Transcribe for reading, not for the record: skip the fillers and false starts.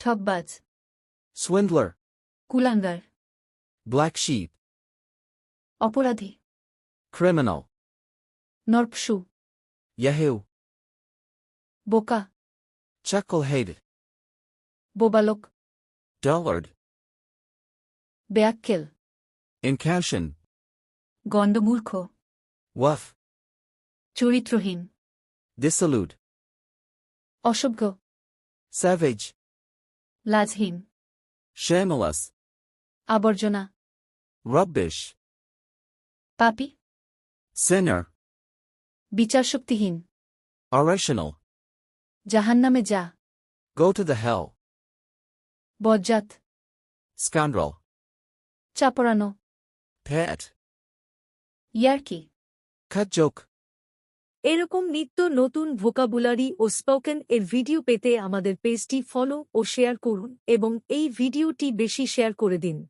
ঠকবাজ, swindler, কুলাঙ্গার, black sheep, অপরাধী, criminal, নরপশু, yahoo, বোকা, chucklehead, বোবালক, dullard, বেয়াক্কেল, incaption, গণ্ডমূর্খ, wuff, চরিত্রহীন, dissolute, অসভ্য, savage, লাজহীন, shameless, আবর্জনা, rubbish, পাপী, sinner, বিচারশক্তিহীন, irrational, জাহান্নামে যা, go to the hell, বজ্জাত, scoundrel, চাপড়ানো, pet, ইয়ার্কি। cut joke. এরকম নিত্য নতুন ভোকাবুলারি ও স্পোকেন এর ভিডিও পেতে আমাদের পেজটি ফলো ও শেয়ার করুন এবং এই ভিডিওটি বেশি শেয়ার করে দিন।